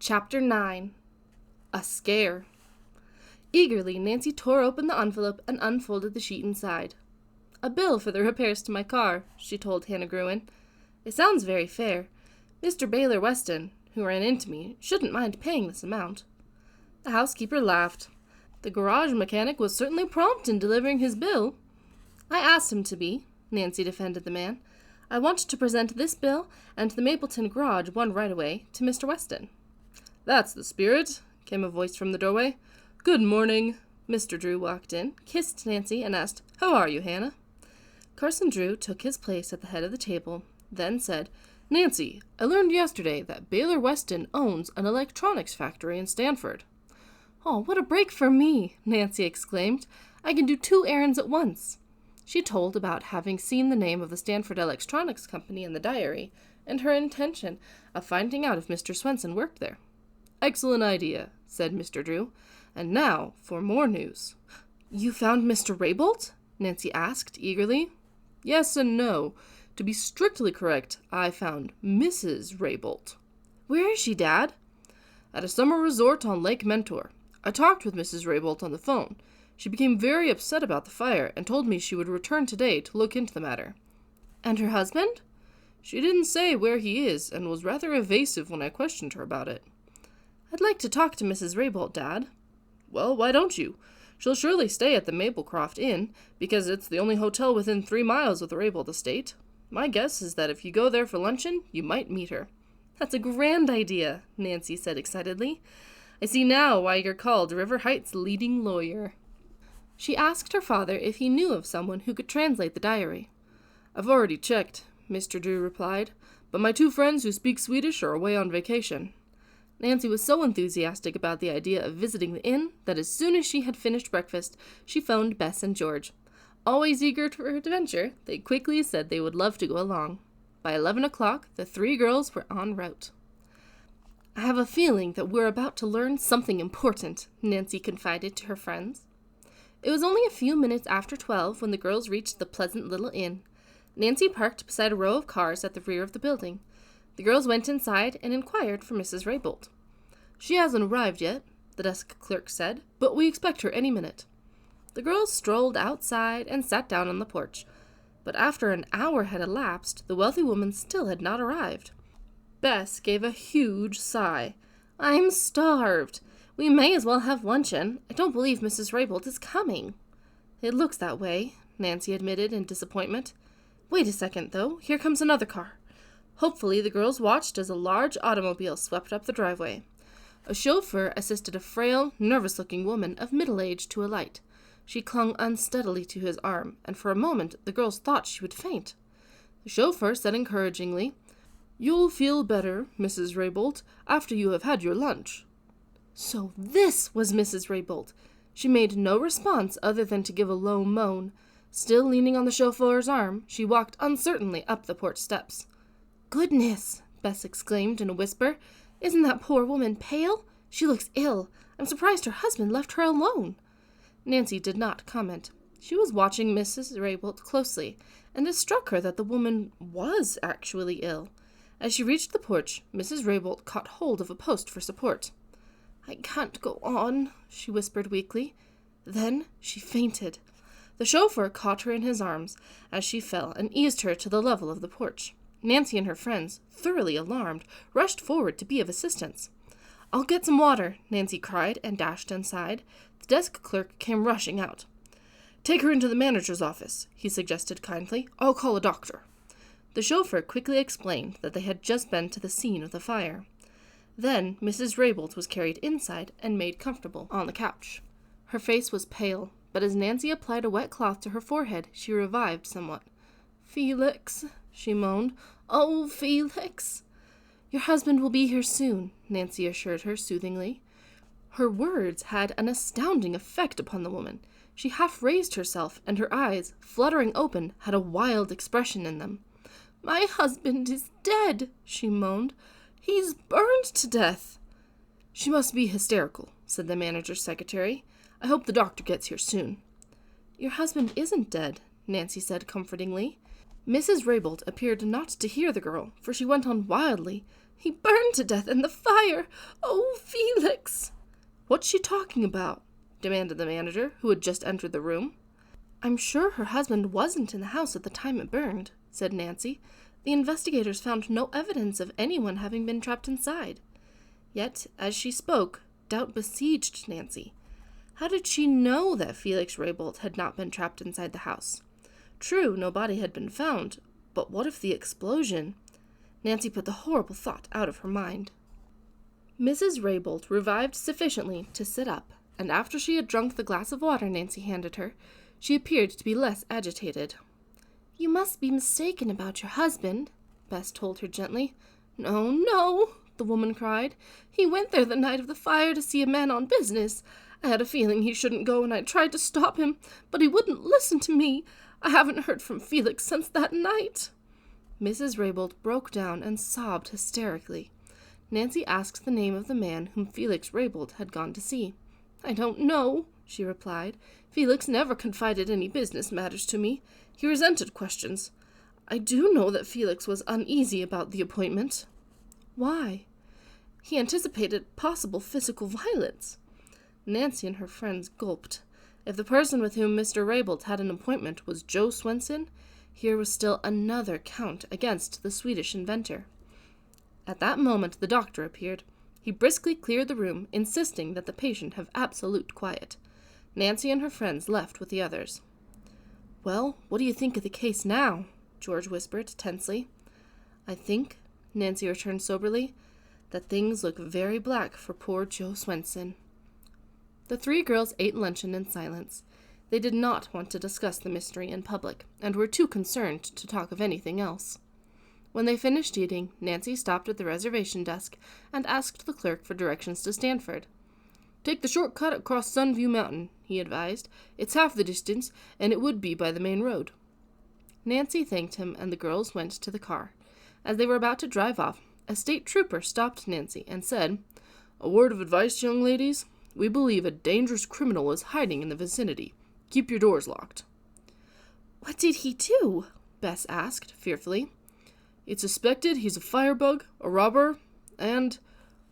Chapter 9. A Scare. Eagerly, Nancy tore open the envelope and unfolded the sheet inside. "A bill for the repairs to my car," she told Hannah Gruen. "It sounds very fair. Mr. Baylor Weston, who ran into me, shouldn't mind paying this amount." The housekeeper laughed. "The garage mechanic was certainly prompt in delivering his bill." "I asked him to be," Nancy defended the man. "I want to present this bill and the Mapleton garage one right away to Mr. Weston." "That's the spirit," came a voice from the doorway. "Good morning." Mr. Drew walked in, kissed Nancy, and asked, "How are you, Hannah?" Carson Drew took his place at the head of the table, then said, "Nancy, I learned yesterday that Baylor Weston owns an electronics factory in Stanford." "Oh, what a break for me!" Nancy exclaimed. "I can do 2 errands at once." She told about having seen the name of the Stanford Electronics Company in the diary, and her intention of finding out if Mr. Swenson worked there. "Excellent idea," said Mr. Drew. "And now for more news." "You found Mr. Raybolt?" Nancy asked eagerly. "Yes and no. To be strictly correct, I found Mrs. Raybolt." "Where is she, Dad?" "At a summer resort on Lake Mentor. I talked with Mrs. Raybolt on the phone. She became very upset about the fire and told me she would return today to look into the matter." "And her husband?" "She didn't say where he is and was rather evasive when I questioned her about it." "I'd like to talk to Mrs. Raybolt, Dad." "Well, why don't you? She'll surely stay at the Maplecroft Inn, because it's the only hotel within 3 miles of the Raybolt estate. My guess is that if you go there for luncheon, you might meet her." "That's a grand idea," Nancy said excitedly. "I see now why you're called River Heights' leading lawyer." She asked her father if he knew of someone who could translate the diary. "I've already checked," Mr. Drew replied, "but my 2 friends who speak Swedish are away on vacation." Nancy was so enthusiastic about the idea of visiting the inn that as soon as she had finished breakfast, she phoned Bess and George. Always eager for adventure, they quickly said they would love to go along. By 11 o'clock, the 3 girls were en route. "I have a feeling that we're about to learn something important," Nancy confided to her friends. It was only a few minutes after 12 when the girls reached the pleasant little inn. Nancy parked beside a row of cars at the rear of the building. The girls went inside and inquired for Mrs. Raybolt. "She hasn't arrived yet," the desk clerk said, "but we expect her any minute." The girls strolled outside and sat down on the porch. But after an hour had elapsed, the wealthy woman still had not arrived. Bess gave a huge sigh. "I'm starved. We may as well have luncheon. I don't believe Mrs. Raybolt is coming." "It looks that way," Nancy admitted in disappointment. "Wait a second, though. Here comes another car." Hopefully, the girls watched as a large automobile swept up the driveway. A chauffeur assisted a frail, nervous-looking woman of middle age to alight. She clung unsteadily to his arm, and for a moment the girls thought she would faint. The chauffeur said encouragingly, "You'll feel better, Mrs. Raybolt, after you have had your lunch." So this was Mrs. Raybolt. She made no response other than to give a low moan. Still leaning on the chauffeur's arm, she walked uncertainly up the porch steps. "Goodness!" Bess exclaimed in a whisper. "Isn't that poor woman pale? She looks ill. I'm surprised her husband left her alone." Nancy did not comment. She was watching Mrs. Raybolt closely, and it struck her that the woman was actually ill. As she reached the porch, Mrs. Raybolt caught hold of a post for support. "I can't go on," she whispered weakly. Then she fainted. The chauffeur caught her in his arms as she fell and eased her to the level of the porch. Nancy and her friends, thoroughly alarmed, rushed forward to be of assistance. "I'll get some water," Nancy cried and dashed inside. The desk clerk came rushing out. "Take her into the manager's office," he suggested kindly. "I'll call a doctor." The chauffeur quickly explained that they had just been to the scene of the fire. Then Mrs. Raybolt was carried inside and made comfortable on the couch. Her face was pale, but as Nancy applied a wet cloth to her forehead, she revived somewhat. "Felix," she moaned. "Oh, Felix." "Your husband will be here soon," Nancy assured her soothingly. Her words had an astounding effect upon the woman. She half raised herself, and her eyes, fluttering open, had a wild expression in them. "My husband is dead," she moaned. "He's burned to death." "She must be hysterical," said the manager's secretary. "I hope the doctor gets here soon." "Your husband isn't dead," Nancy said comfortingly. Mrs. Raybolt appeared not to hear the girl, for she went on wildly. He burned to death in the fire. Oh, Felix!" "What's she talking about?" demanded the manager, who had just entered the room. "I'm sure her husband wasn't in the house at the time it burned," said Nancy. "The investigators found no evidence of anyone having been trapped inside." Yet, as she spoke, doubt besieged Nancy. How did she know that Felix Raybould had not been trapped inside the house? True, no body had been found, but what if the explosion? Nancy put the horrible thought out of her mind. Mrs. Raybould revived sufficiently to sit up, and after she had drunk the glass of water Nancy handed her, she appeared to be less agitated. "You must be mistaken about your husband," Bess told her gently. "No, no," the woman cried. "He went there the night of the fire to see a man on business. I had a feeling he shouldn't go, and I tried to stop him, but he wouldn't listen to me. I haven't heard from Felix since that night." Mrs. Raybould broke down and sobbed hysterically. Nancy asked the name of the man whom Felix Raybould had gone to see. "I don't know," she replied. "Felix never confided any business matters to me. He resented questions. I do know that Felix was uneasy about the appointment." "Why?" "He anticipated possible physical violence." Nancy and her friends gulped. If the person with whom Mr. Raybould had an appointment was Joe Swenson, here was still another count against the Swedish inventor. At that moment the doctor appeared. He briskly cleared the room, insisting that the patient have absolute quiet. Nancy and her friends left with the others. "Well, what do you think of the case now?" George whispered tensely. "I think," Nancy returned soberly, "that things look very black for poor Joe Swenson." The three girls ate luncheon in silence. They did not want to discuss the mystery in public, and were too concerned to talk of anything else. When they finished eating, Nancy stopped at the reservation desk and asked the clerk for directions to Stanford. "Take the short cut across Sunview Mountain," he advised. "It's half the distance, and it would be by the main road." Nancy thanked him, and the girls went to the car. As they were about to drive off, a state trooper stopped Nancy and said, "A word of advice, young ladies. We believe a dangerous criminal is hiding in the vicinity. Keep your doors locked." "What did he do?" Bess asked, fearfully. "It's suspected he's a firebug, a robber, and,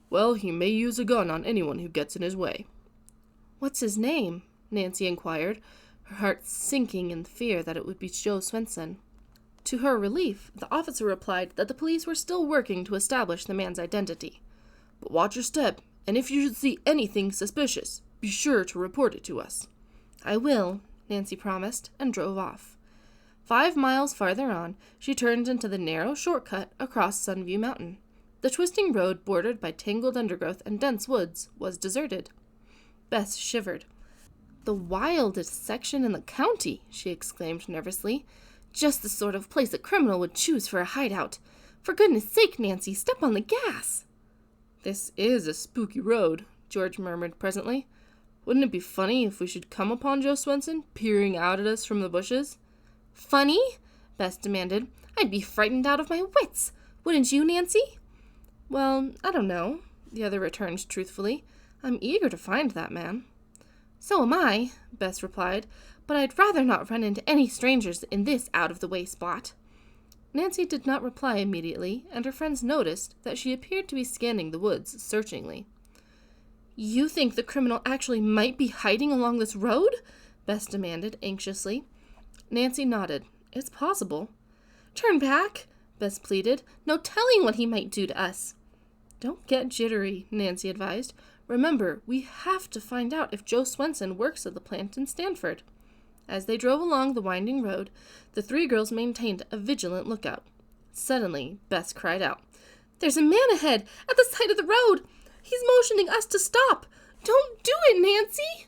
well, he may use a gun on anyone who gets in his way." "What's his name?" Nancy inquired, her heart sinking in fear that it would be Joe Swenson. To her relief, the officer replied that the police were still working to establish the man's identity. "But watch your step, and if you should see anything suspicious, be sure to report it to us." "I will," Nancy promised, and drove off. 5 miles farther on, she turned into the narrow shortcut across Sunview Mountain. The twisting road, bordered by tangled undergrowth and dense woods, was deserted. Bess shivered. "The wildest section in the county," she exclaimed nervously. "Just the sort of place a criminal would choose for a hideout. For goodness sake, Nancy, step on the gas." "This is a spooky road," George murmured presently. "Wouldn't it be funny if we should come upon Joe Swenson peering out at us from the bushes?" "Funny?" Bess demanded. "I'd be frightened out of my wits. Wouldn't you, Nancy?" "Well, I don't know," the other returned truthfully. "I'm eager to find that man." "So am I," Bess replied, "but I'd rather not run into any strangers in this out-of-the-way spot." Nancy did not reply immediately, and her friends noticed that she appeared to be scanning the woods searchingly. "You think the criminal actually might be hiding along this road?" Bess demanded anxiously. Nancy nodded. "It's possible." "Turn back," Bess pleaded. "No telling what he might do to us." "Don't get jittery," Nancy advised. "Remember, we have to find out if Joe Swenson works at the plant in Stanford." As they drove along the winding road, the three girls maintained a vigilant lookout. Suddenly, Bess cried out, "There's a man ahead, at the side of the road! He's motioning us to stop! Don't do it, Nancy!"